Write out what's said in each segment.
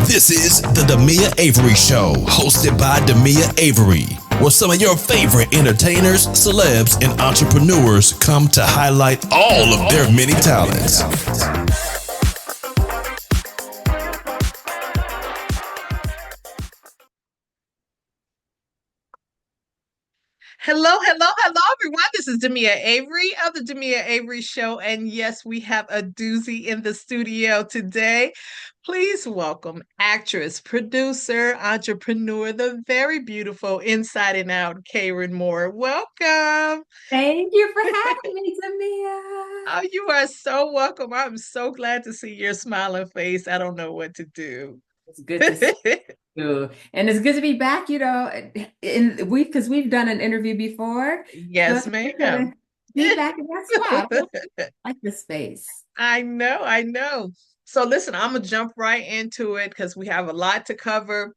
This is the Demia Avery Show, hosted by Demia Avery, where some of your favorite entertainers, celebs, and entrepreneurs come to highlight all of their many talents. Hello, everyone. This is Demia Avery of the Demia Avery Show. And yes, we have a doozy in the studio today. Please welcome actress, producer, entrepreneur, the very beautiful Inside and Out, Kron Moore. Welcome. Thank you for having me, Demia. Oh, you are so welcome. I'm so glad to see your smiling face. I don't know what to do. It's good to see you. And it's good to be back, because we've done an interview before. So Yes, it's good to ma'am. be back in that spot. I like this space. I know. So listen, I'm gonna jump right into it because we have a lot to cover.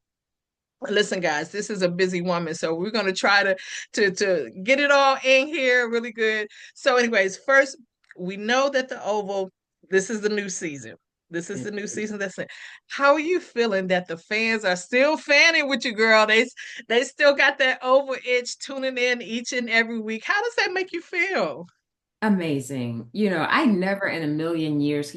Listen, guys, this is a busy woman, so we're gonna try to get it all in here really good. So, anyways, first, we know that the Oval, this is the new season. This is the new season. That's it. How are you feeling that the fans are still fanning with you, girl? They still got that Oval itch tuning in each and every week. How does that make you feel? Amazing. I never in a million years,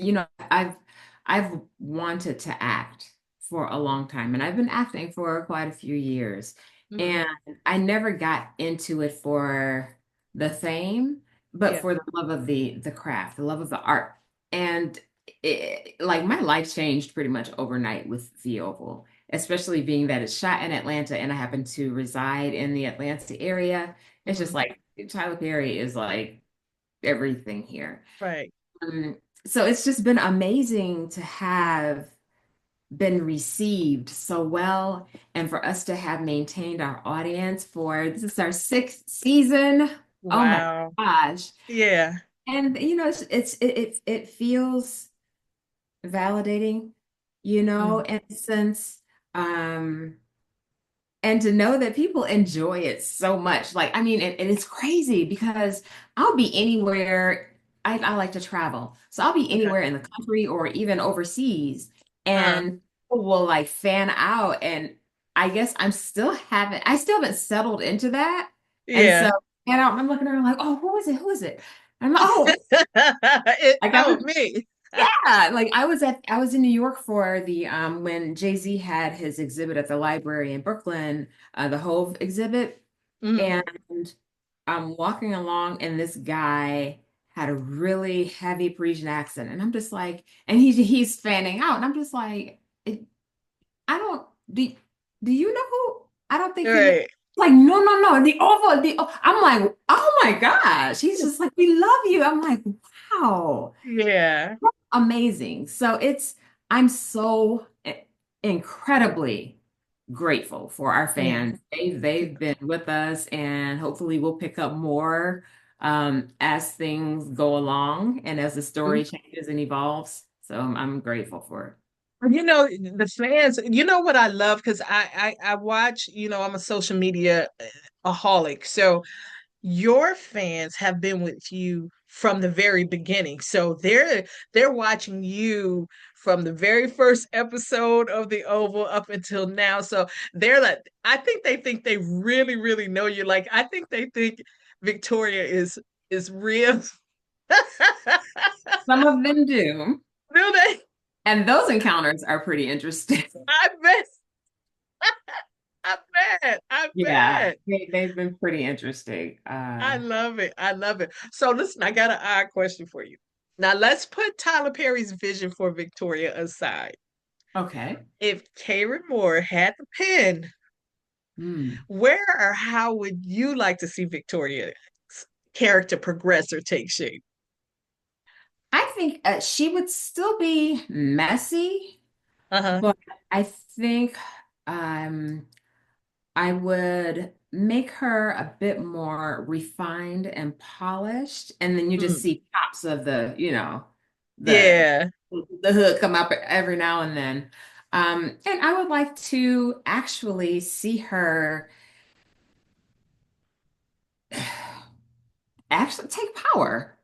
I've wanted to act for a long time, and I've been acting for quite a few years. Mhm. And I never got into it for the fame, but Yeah. for the love of the craft, the love of the art. And like my life changed pretty much overnight with the Oval, especially being that it's shot in Atlanta and I happen to reside in the Atlanta area. It's just Mhm. like Tyler Perry is like everything here. Right. So it's just been amazing to have been received so well and for us to have maintained our audience for this is our sixth season. Oh my Wow. gosh. Yeah. And it feels validating, Mm. in a sense. Um and to know that people enjoy it so much. Like, I mean, and it's crazy because I'll be anywhere. I like to travel. So I'll be Okay. anywhere in the country or even overseas, Uh-huh. and people will like fan out. And I guess I still haven't settled into that. And so, Yeah. I'm looking around like, oh, who is it? Who is it? And I'm like, oh, like I Oh, was me. yeah, like I was in New York for the when Jay-Z had his exhibit at the library in Brooklyn, the Hove exhibit, Mhm. and I'm walking along and this guy had a really heavy Parisian accent, and I'm just like, and he's fanning out, and I'm just like, I don't do you know who? I don't think you know. Right. Like, no, I'm like, oh my gosh. He's just like, we love you. I'm like, wow, Yeah. amazing. So I'm so incredibly grateful for our Yeah. fans. They've been with us, and hopefully we'll pick up more as things go along and as the story changes and evolves. So I'm grateful for it. You know, the fans, you know what I love? Because I watch, I'm a social media aholic. So your fans have been with you from the very beginning. So they're watching you from the very first episode of the Oval up until now. So they're like, I think they really, really know you. Like I think they think Victoria is real. Some of them do. Do they? And those encounters are pretty interesting. I bet. I bet. I Yeah, bet. they've been pretty interesting. I love it. I love it. So listen, I got an odd question for you. Now let's put Tyler Perry's vision for Victoria aside. Okay. If Karen Moore had the pen, Hmm. where or how would you like to see Victoria's character progress or take shape? I think she would still be messy, Uh-huh. but I think um, I would make her a bit more refined and polished, and then you just Mm. see pops of the Yeah. the hood come up every now and then. And I would like to actually see her actually take power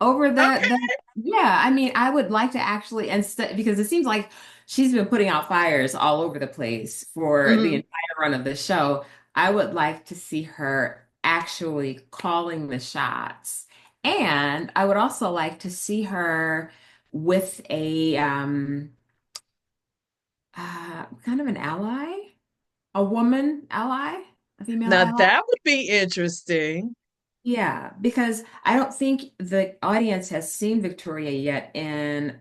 over Okay. the yeah. I mean, I would like to actually instead because it seems like she's been putting out fires all over the place for the Mhm. entire run of the show. I would like to see her actually calling the shots. And I would also like to see her with a kind of an ally, a woman ally, a female Now ally. that would be interesting. Yeah, because I don't think the audience has seen Victoria yet in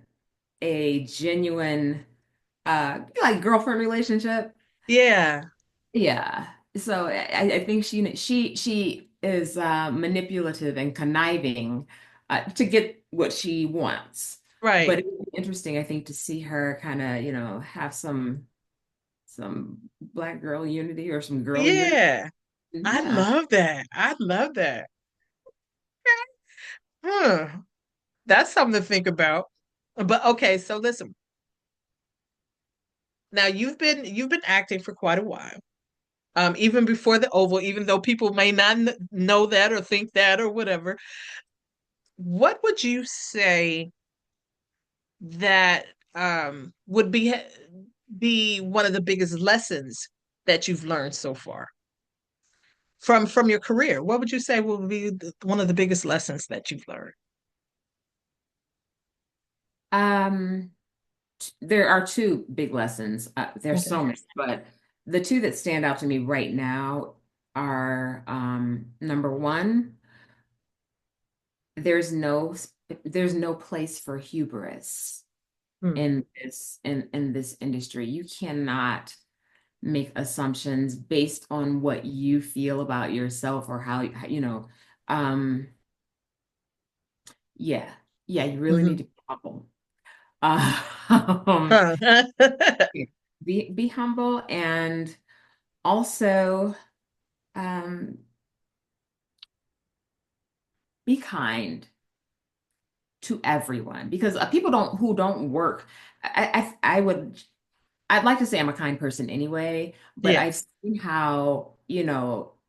a genuine like girlfriend relationship. Yeah, Yeah. So I think she is manipulative and conniving to get what she wants. But right. it would be interesting, I think, to see her kind of, have some black girl unity or some girl unity. Yeah. I Yeah. love that. I love that. Huh. That's something to think about. But okay, so listen. Now you've been acting for quite a while. Even before the Oval, even though people may not know that or think that or whatever. What would you say that would be one of the biggest lessons that you've learned so far from your career? What would you say will be one of the biggest lessons that you've learned? Um, there are two big lessons. There's Okay. so many, but the two that stand out to me right now are number one, there's no there's no place for hubris Hmm. in this industry. You cannot make assumptions based on what you feel about yourself or um yeah, yeah, you really need Hmm. to be humble. Um, Huh. be humble and also um be kind to everyone because people don't who don't work. I'd like to say I'm a kind person anyway, but Yeah, I've seen how,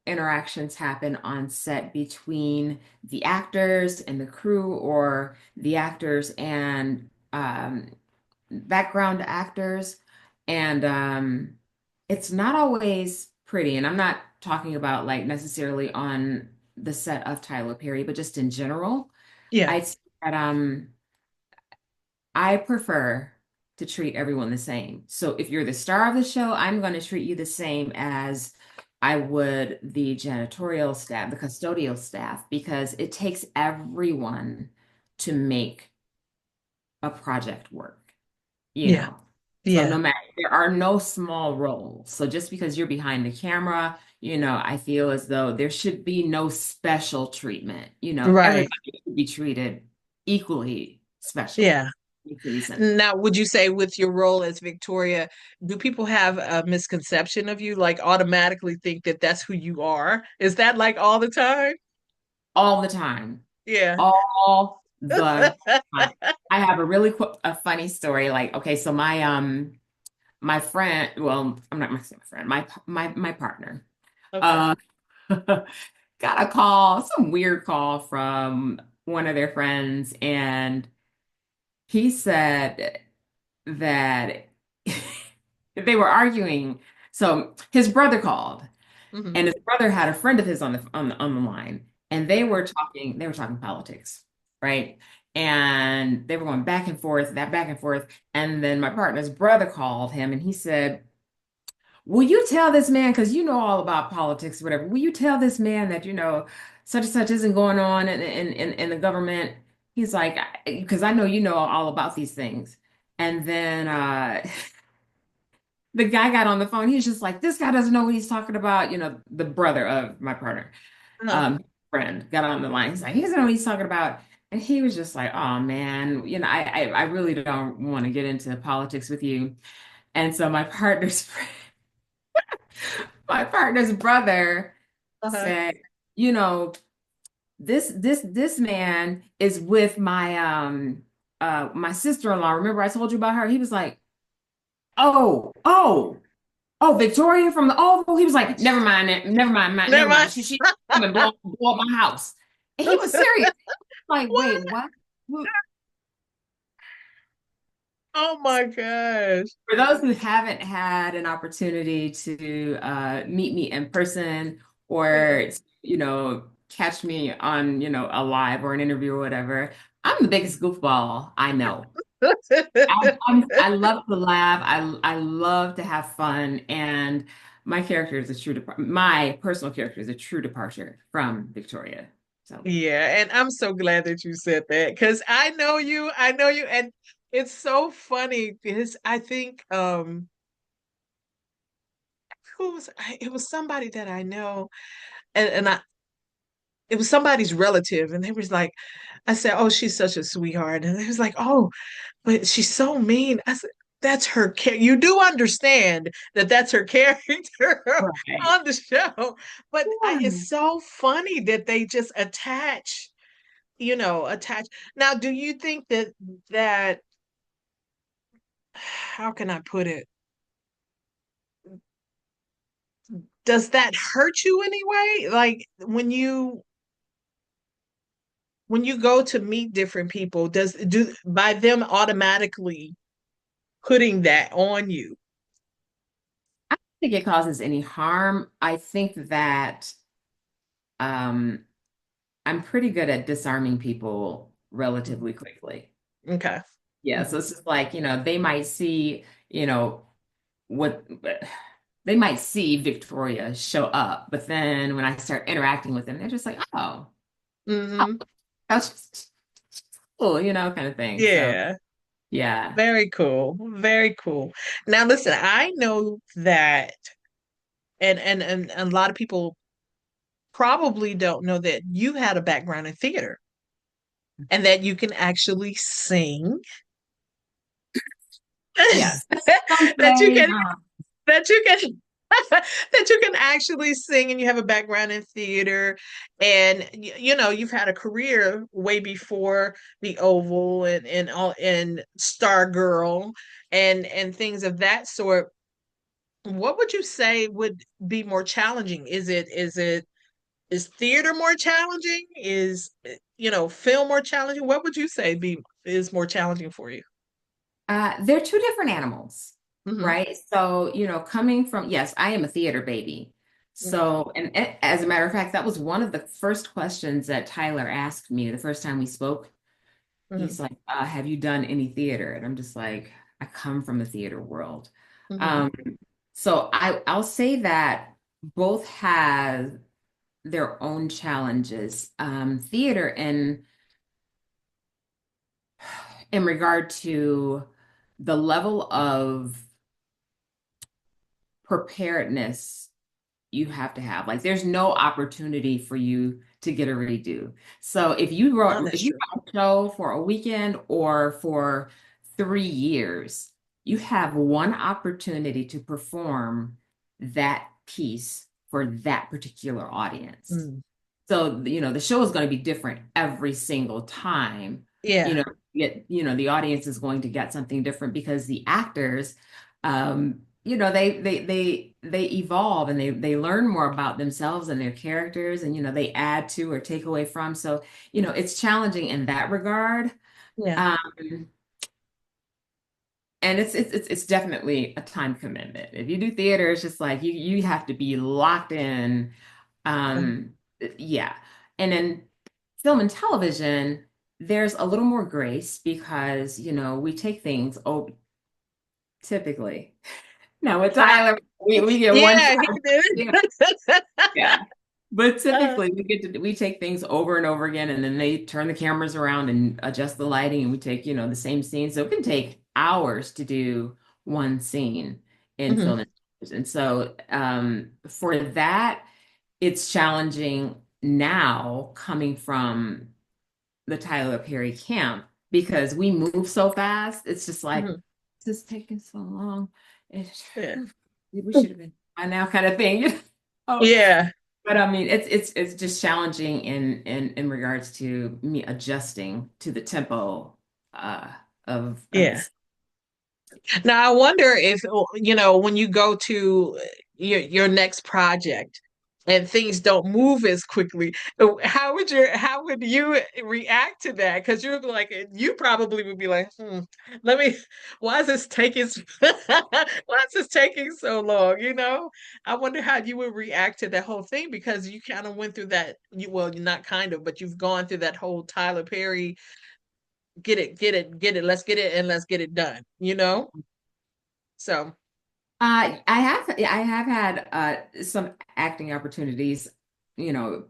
interactions happen on set between the actors and the crew or the actors and background actors. And it's not always pretty. And I'm not talking about like necessarily on the set of Tyler Perry, but just in general. yeah, I'd say that I prefer to treat everyone the same. So if you're the star of the show, I'm going to treat you the same as I would the janitorial staff, the custodial staff, because it takes everyone to make a project work, you yeah, know. So yeah. no matter, there are no small roles. So just because you're behind the camera, I feel as though there should be no special treatment. Right. Everybody should be treated equally special. Yeah. Makes any sense. Now, would you say with your role as Victoria, do people have a misconception of you, like automatically think that that's who you are? Is that like all the time? All the time. Yeah. All the time. I have a really a funny story. Like, okay, so my friend, well, I'm not my friend, my partner, Okay. uh got a call, some weird call from one of their friends, and he said that they were arguing. So his brother called. Hmm. And his brother had a friend of his on the line, and they Okay. were talking politics, right? And they were going back and forth, that back and forth. And then my partner's brother called him and he said, "Will you tell this man, because you know all about politics, whatever, will you tell this man that, such and such isn't going on in the government?" He's like, "Because I know you know all about these things." And then the guy got on the phone. He's just like, "This guy doesn't know what he's talking about." The brother of my partner, Uh-huh. friend, got on the line. He's like, "He doesn't know what he's talking about." And he was just like, "Oh man, I really don't want to get into politics with you." And so my partner's brother Uh-huh. said, "You know, this man is with my sister-in-law. Remember I told you about her?" He was like, "Oh, oh." Oh, Victoria from the Oval. He was like, "Never mind it. Never mind, Never never mind. mind. She come and blow up my house." And he was serious. Like, wait, what? Oh my gosh. For those who haven't had an opportunity to meet me in person Yeah. or, catch me on, a live or an interview or whatever, I'm the biggest goofball I know. I love to laugh. I love to have fun, and my personal character is a true departure from Victoria. So Yeah, and I'm so glad that you said that because I know you, and it's so funny because I think it was somebody that I know, and I it was somebody's relative, and they was like, I said, "Oh, she's such a sweetheart," and they was like, "Oh, but she's so mean." I said, "That's her character. You do understand that that's her character right. on the show, but Yeah. it's so funny that they just attach. Now, do you think that how can I put it? Does that hurt you anyway? Like when you go to meet different people, does do by them automatically putting that on you? I don't think it causes any harm. I think that um, I'm pretty good at disarming people relatively quickly. Okay. Yeah, so Mhm. it's just like, they might see, what they might see Victoria show up, but then when I start interacting with them, they're just like, oh, Hmm. that's just cool, kind of thing. So Yeah. yeah. Very cool. Very cool. Now listen, I know that and a lot of people probably don't know that you had a background in theater and that you can actually sing. Yes. that you Someday, can that you can that you can actually sing and you have a background in theater and you've had a career way before the Oval and all and Stargirl and things of that sort. What would you say would be more challenging? Is theater more challenging? Is film more challenging? What would you say be is more challenging for you? they're two different animals, Hmm. right? So, coming from, yes, I am a theater baby. Hmm. So, and as a matter of fact, that was one of the first questions that Tyler asked me the first time we spoke. Hmm. He's like, have you done any theater? And I'm just like, I come from the theater world. Hmm. Um, so I'll say that both have their own challenges. Theater in regard to the level of preparedness you have to have. Like there's no opportunity for you to get a redo. So Oh, that's if you true. wrote a show for a weekend or for 3 years, you have one opportunity to perform that piece for that particular audience. Mm. So, the show is going to be different every single time. You Yeah. know, the audience is going to get something different because the actors, they evolve and they learn more about themselves and their characters, and they add to or take away from. So, it's challenging in that regard. Yeah. Um, and it's definitely a time commitment. If you do theater, it's just like you have to be locked in. Um, yeah. And then film and television, there's a little more grace because, we take things, oh, typically. Now with I, Tyler, we get one yeah, shot. he did. Yeah. But Uh, typically we take things over and over again, and then they turn the cameras around and adjust the lighting, and we take, the same scene. So it can take hours to do one scene in film mhm, and television. And so for that, it's challenging now coming from the Tyler Perry camp because we move so fast. It's just like, mhm. this is taking so long. It, Yeah. we should have been by now, kind of thing. Oh, Yeah. but I mean, it's just challenging in regards to me adjusting to the tempo uh, of Yeah. this. Now I wonder if when you go to your next project, and things don't move as quickly. How would you react to that? Because you're like, you probably would be like, let me, why is this taking why is this taking so long? I wonder how you would react to that whole thing, because you kind of went through that. Well, you're not kind of, but you've gone through that whole Tyler Perry, let's get it and let's get it done. So, I have had some acting opportunities, you know,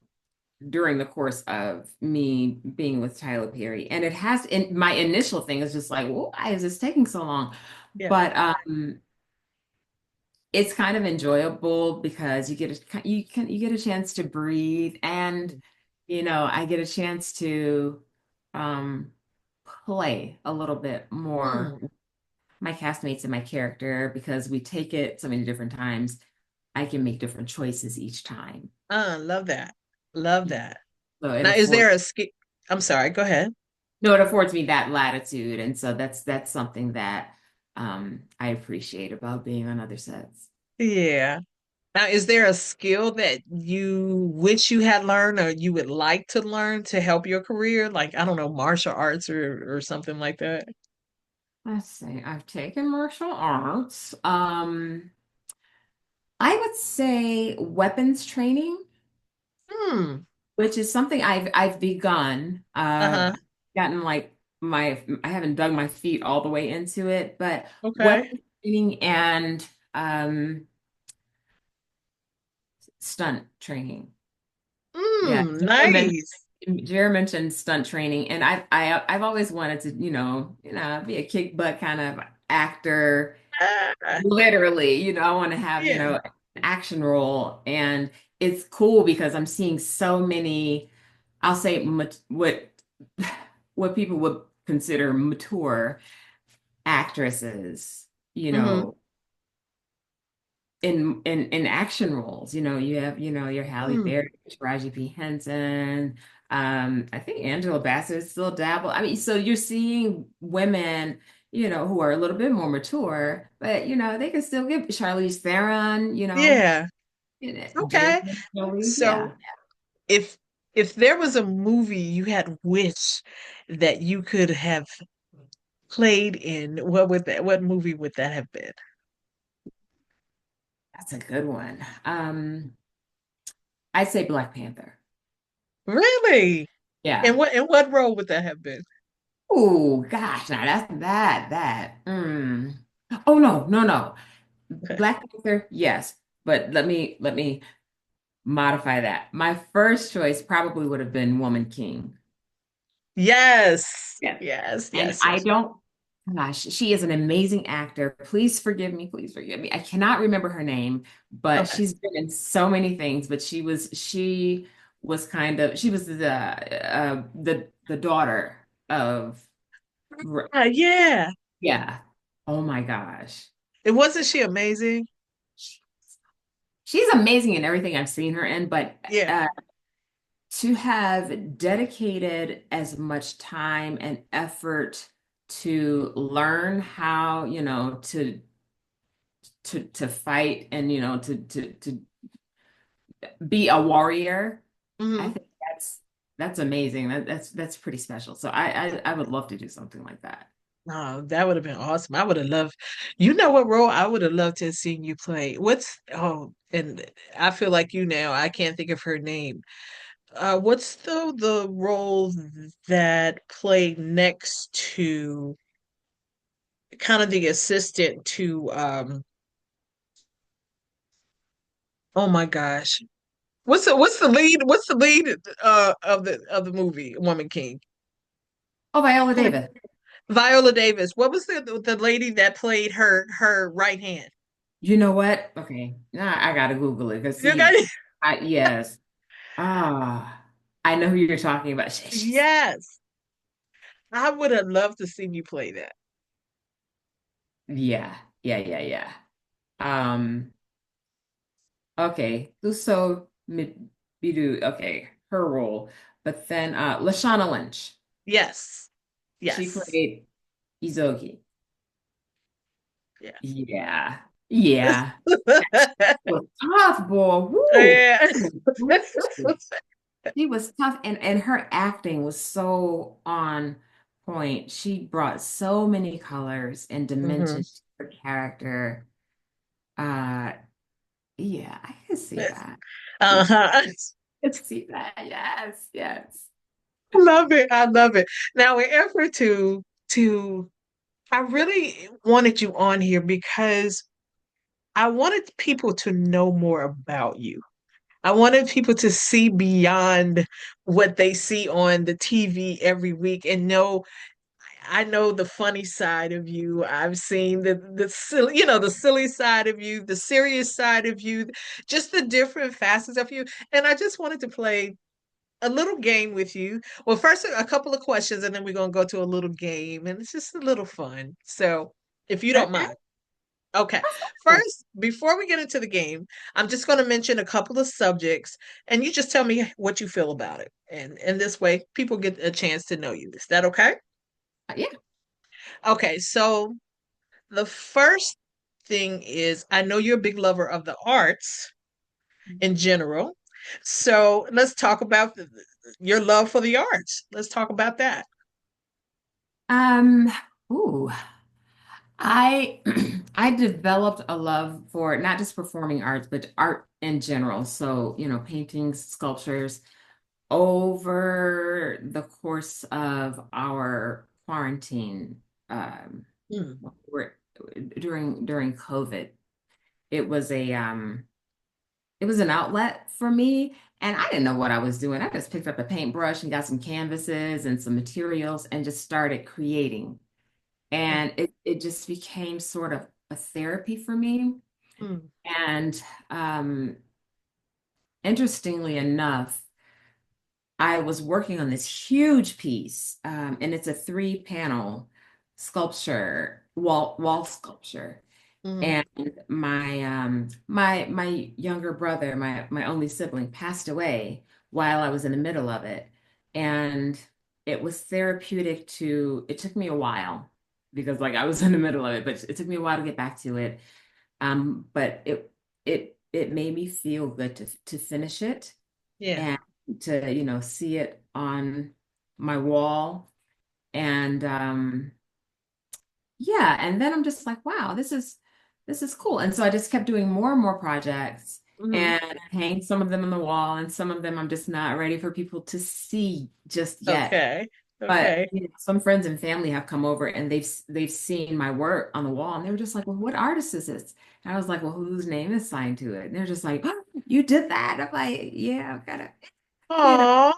during the course of me being with Tyler Perry. And my initial thing is just like, well, why is this taking so long? yeah. But it's kind of enjoyable because you get a chance to breathe, and I get a chance to um play a little bit more Mm, with my castmates and my character, because we take it so many different times. I can make different choices each time. love that. Love that. So it Now, is affords there a skill? I'm sorry, go ahead. no, it affords me that latitude. And so that's something that I appreciate about being on other sets. Yeah. Now, is there a skill that you wish you had learned or you would like to learn to help your career? Like, I don't know, martial arts or something like that. Let's see, I've taken martial arts. I would say weapons training, Hmm. which is something I've begun. Uh-huh. Gotten like I haven't dug my feet all the way into it, but Okay. weapons training and stunt training. Yeah, Nice. Jared mentioned stunt training, and I've always wanted to, be a kick butt kind of actor. Ah, Literally, I want to have, yeah. an action role, and it's cool because I'm seeing so many, I'll say what people would consider mature actresses, you Mm-hmm. know, in action roles. You have, your Halle Mm, Berry, Taraji P. Henson, I think Angela Bassett still dabble. I mean, so you're seeing women, who are a little bit more mature, but they can still get Charlize Theron, yeah. Okay. Angelina Jolie. So Yeah. if if there was a movie you had wished that you could have played in, what movie would that have been? That's a good one. I'd say Black Panther. Really? Yeah. And what role would that have been? Oh gosh, now that. Oh no, no, no. Okay. Black Panther, yes. But let me modify that. My first choice probably would have been Woman King. Yes. Yeah. Yes, And yes, I yes. don't, gosh, she is an amazing actor. Please forgive me, please forgive me. I cannot remember her name, but Okay. she's been in so many things. But she was the daughter of, Yeah. yeah. Oh my gosh. It wasn't she amazing? She's amazing in everything I've seen her in, but Yeah. to have dedicated as much time and effort to learn how, to fight, and to be a warrior, I Hmm. think that's amazing. That's pretty special. So I would love to do something like that. Oh, that would have been awesome. I would have loved, you know what role I would have loved to have seen you play? And I feel like you now, I can't think of her name. What's the role that played next to kind of the assistant to oh my gosh. What's the lead of the movie Woman King? Oh, Viola Davis. Viola Davis. What was the lady that played her right hand? You know what? Okay, now I gotta Google it because You got see, it? yes, I know who you're talking about. Yes. I would have loved to see you play that. Yeah, yeah, yeah, yeah. Um, okay, so Bidu, okay, her role, but then Lashana Lynch, Yes. she Yes. played Izogi. Yeah. Yeah. Yeah. Was tough, boy. Woo. Yeah. She was tough, and her acting was so on point. She brought so many colors and Hmm. dimensions to her character. Uh, yeah, I can see that. I Uh-huh. can see that. Yes, yes. I love it. I love it. Now, in effort to I really wanted you on here because I wanted people to know more about you. I wanted people to see beyond what they see on the TV every week and know I know the funny side of you. I've seen the silly, the silly side of you, the serious side of you, just the different facets of you. And I just wanted to play a little game with you. Well, first a couple of questions and then we're going to go to a little game and it's just a little fun. So, if you don't Okay. mind. Okay. First, before we get into the game, I'm just going to mention a couple of subjects and you just tell me what you feel about it. And this way people get a chance to know you. Is that okay? Yeah. Okay. So, the first thing is I know you're a big lover of the arts in general. So, let's talk about your love for the arts. Let's talk about that. Um, ooh, I I developed a love for not just performing arts, but art in general. So, paintings, sculptures over the course of our quarantine, Mm, we're- during COVID. It was it was an outlet for me, and I didn't know what I was doing. I just picked up a paintbrush and got some canvases and some materials and just started creating. mm, And it just became sort of a therapy for me. mm, And interestingly enough, I was working on this huge piece, and it's a three-panel sculpture, wall sculpture. mm. And my younger brother, my only sibling, passed away while I was in the middle of it. And it was therapeutic it took me a while because like I was in the middle of it, but it took me a while to get back to it. But it made me feel good to finish it Yeah. and to, see it on my wall. And yeah, and then I'm just like, wow, this is cool. And so I just kept doing more and more projects Hmm. and hang some of them on the wall, and some of them I'm just not ready for people to see just yet. Okay. But Okay. some friends and family have come over and they've seen my work on the wall, and they were just like, "Well, what artist is this?" And I was like, "Well, whose name is signed to it?" And they're just like, "Oh, you did that?" I'm like, "Yeah, I've got to, you know." Oh,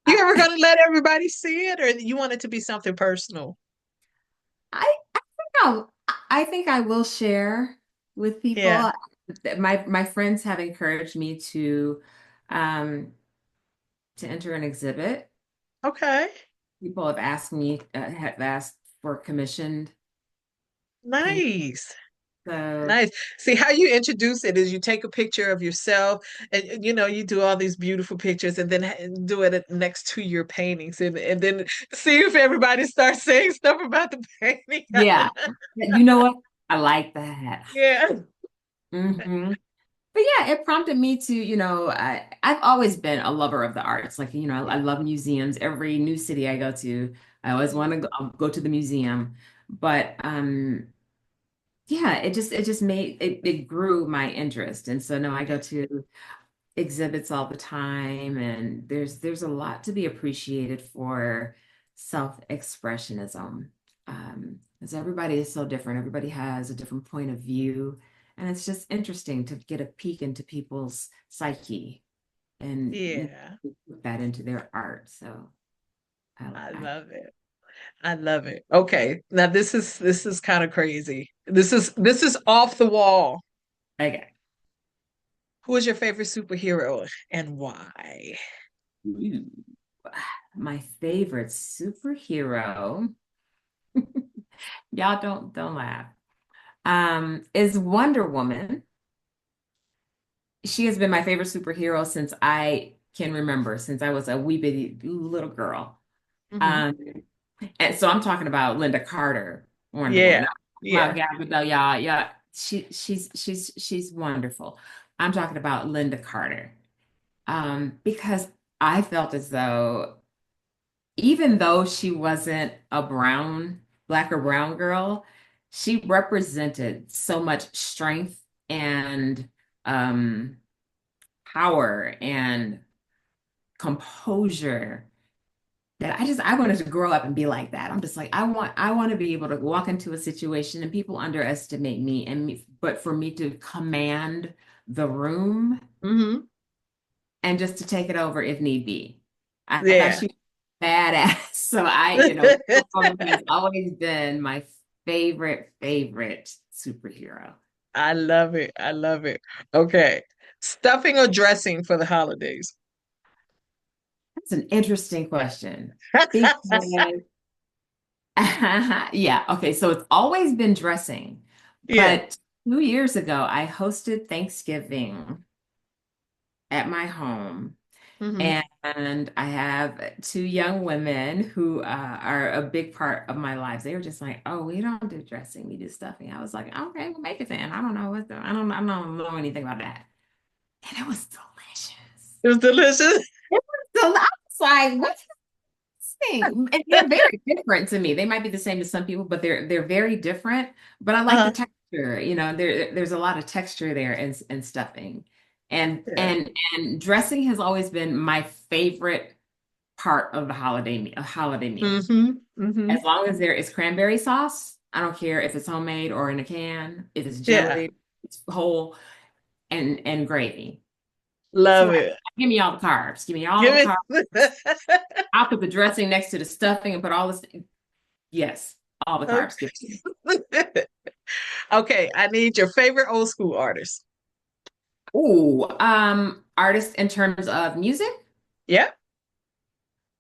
you I, ever gonna let everybody see it, or you want it to be something personal? I know. I think I will share with Yeah. people. My friends have encouraged me um to enter an exhibit. Okay. People have asked for commissioned paint. Nice. So Nice. See how you introduce it is you take a picture of yourself and you do all these beautiful pictures and then do it next to your paintings and then see if everybody starts saying stuff about the painting. yeah, you know what? I like that. Yeah. Hmm. But yeah, it prompted me to, I've always been a lover of the arts. Like, I love museums. Every new city I go to, I always want to I'll go to the museum. But yeah, it just made it grew my interest. And so now I go to exhibits all the time, and there's a lot to be appreciated for self-expressionism. Because everybody is so different. Everybody has a different point of view. And it's just interesting to get a peek into people's psyche and Yeah. put that into their art. So I I love it. I love it. Okay. Now this is kind of crazy. This is off the wall. okay. Who is your favorite superhero and why? Ooh. My favorite superhero, y'all don't laugh, is Wonder Woman. She has been my favorite superhero since I can remember, since I was a wee bitty little girl. Hmm. Um, and so I'm talking about Linda Carter, Wonder Woman. Yeah. I'm talking about Yeah. Gal Gadot, yeah, yeah. she's wonderful. I'm talking about Linda Carter. Because I felt as though even though she wasn't a black or brown girl, she represented so much strength and um, power and composure that I wanted to grow up and be like that. I'm just like, I want to be able to walk into a situation and people underestimate me but for me to command the room Hmm. and just to take it over if need be. I thought Yeah. she was badass. So performance has always been my favorite superhero. I love it. I love it. Okay. Stuffing or dressing for the holidays? That's an interesting question because yeah, okay, so it's always been dressing, Yeah. but 2 years ago I hosted Thanksgiving at my home. Hmm. And I have two young women who are a big part of my lives. They were just like, "Oh, we don't do dressing, we do stuffing." I was like, "Okay, we'll make it then." I don't know I don't know anything about that. And it was delicious. It was delicious. So I was like, "What's this thing?" And they're very different to me. They might be the same to some people, but they're very different. But I like the Uh-huh. texture. There's a lot of texture there in stuffing. And Yeah. and and dressing has always been my favorite part of the holiday meal. Hmm. Hmm. As long as there is cranberry sauce, I don't care if it's homemade or in a can, if it's Yeah. jelly, it's whole, and gravy. Love So it. give me all the carbs. Give me all the Give carbs. it. I'll put the dressing next to the stuffing and put all this. Yes, all the carbs. Give me. Okay. Okay, I need your favorite old school artist. Ooh, artist in terms of music. Yeah.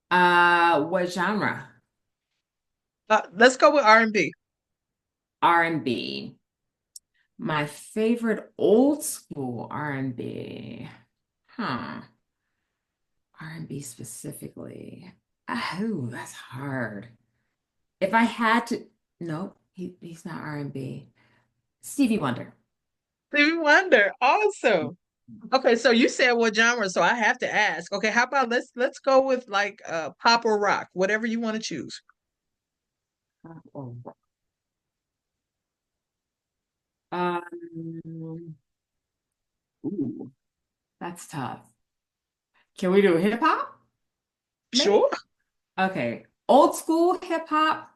What genre? Let's go with R&B. R&B. My favorite old school R&B. Huh. R&B specifically. Oh, that's hard. If I had to, no, he's not R&B. Stevie Wonder. Stevie Wonder. Awesome. Okay, so you said what genre, so I have to ask. Okay, how about let's go with like pop or rock, whatever you want to choose. Oh. Um, ooh, that's tough. Can we do hip hop? Maybe? Sure. Okay. Old school hip hop.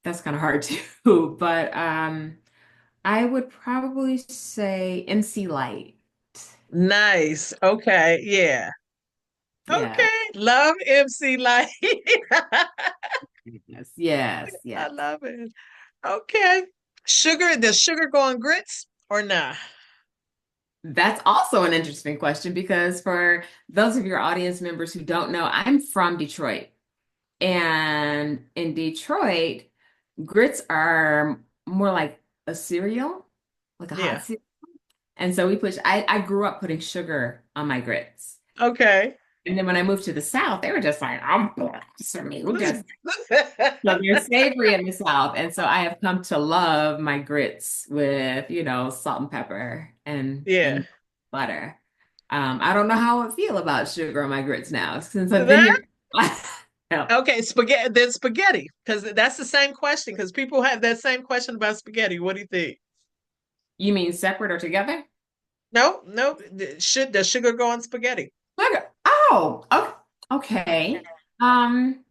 That's kind of hard too, but I would probably say MC Light. Nice. Okay, yeah. Yeah. Okay. Love MC Light. Yes. I love it. Okay. Sugar, does sugar go on grits or nah? That's also an interesting question because for those of your audience members who don't know, I'm from Detroit. And in Detroit, grits are more like a cereal, like a hot Yeah. cereal. And so I grew up putting sugar on my grits. Okay. And then when I moved to the South, they were just like, I'm for me. Who does so they're savory in the South. And so I have come to love my grits with, salt and pepper Yeah. and butter. I don't know how I feel about sugar on my grits now since I've been That here. Yeah. okay, spaghetti. Then spaghetti, because that's the same question. Because people have that same question about spaghetti. What do you think? You mean separate or together? No, no. Should does sugar go on spaghetti? Sugar. Oh, okay. Um,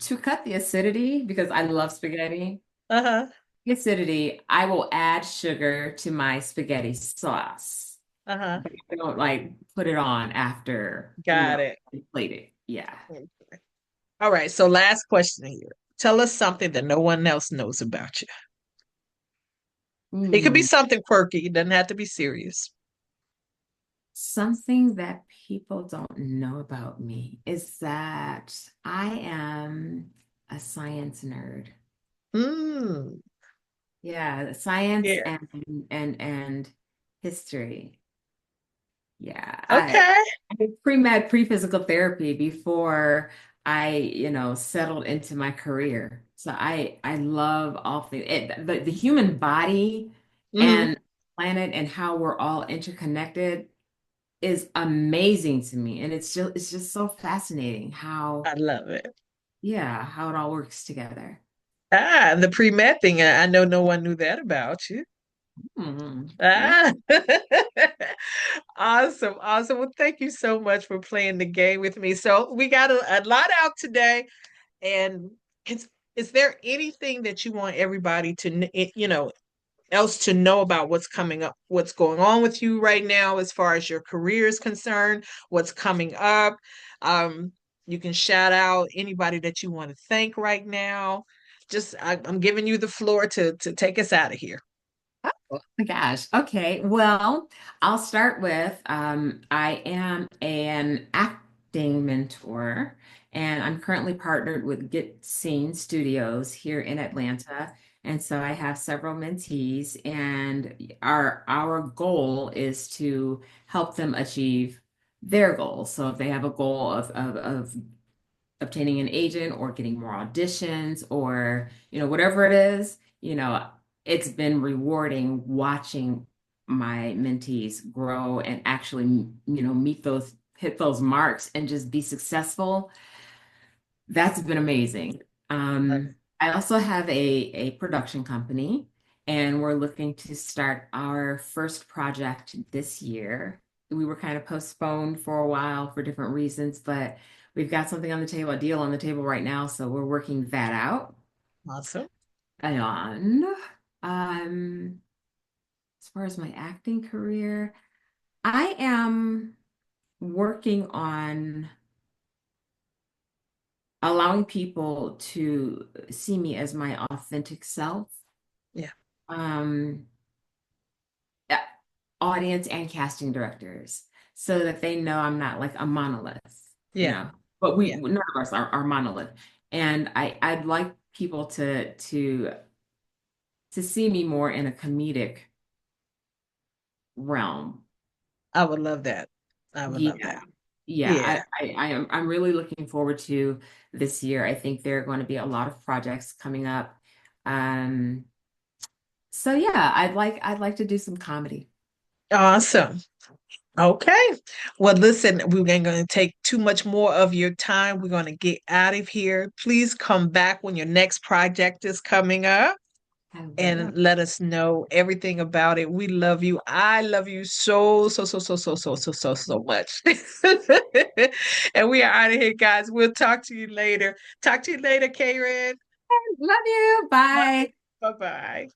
to cut the acidity, because I love spaghetti, Uh-huh. the acidity, I will add sugar to my spaghetti sauce. Uh-huh. But I don't like put it on after, Got it. plate it. Yeah. Okay. All right. So last question here. Tell us something that no one else knows about you. It could be Hmm. something quirky. It doesn't have to be serious. Something that people don't know about me is that I am a science nerd. Mm, Yeah, science yeah. and history. Yeah, Okay. I did pre-med, pre-physical therapy before I, settled into my career. So I love all things the human body Hmm. and planet and how we're all interconnected is amazing to me. And it's just so fascinating how, I love it. yeah, how it all works together. Ah, the pre-med thing, I know no one knew that about you. Yeah. Ah, awesome, awesome. Well, thank you so much for playing the game with me. So we got a lot out today, and is there anything that you want everybody to, else to know about what's coming up, what's going on with you right now as far as your career is concerned, what's coming up? Um, you can shout out anybody that you want to thank right now. I'm giving you the floor to take us out of here. Oh my gosh. Okay. Well, I'll start with I am an acting mentor, and I'm currently partnered with Get Seen Studios here in Atlanta. And so I have several mentees, and our goal is to help them achieve their goals. So if they have a goal of obtaining an agent or getting more auditions or, whatever it is, it's been rewarding watching my mentees grow and actually, hit those marks and just be successful. That's been amazing. I also have a production company, and we're looking to start our first project this year. We were kind of postponed for a while for different reasons, but we've got something on the table, a deal on the table right now, so we're working that out. Awesome. And um, as far as my acting career, I am working on allowing people to see me as my authentic self. Yeah. Um, uh, Audience and casting directors, so that they know I'm not like a monolith, Yeah. but Yeah. none of us are monolith. And I'd like people to see me more in a comedic realm. I would love that. I would love Yeah. that. Yeah, Yeah. I'm really looking forward to this year. I think there are going to be a lot of projects coming up. Um, so yeah, I'd like to do some comedy. Awesome. Okay. Well, listen, we're going to take too much more of your time. We're going to get out of here. Please come back when your next project is coming up I will. and let us know everything about it. We love you. I love you so, so, so, so, so, so, so, so, so much. And we are out of here, guys. We'll talk to you later. Talk to you later, Karen. Love you. Bye. Bye bye.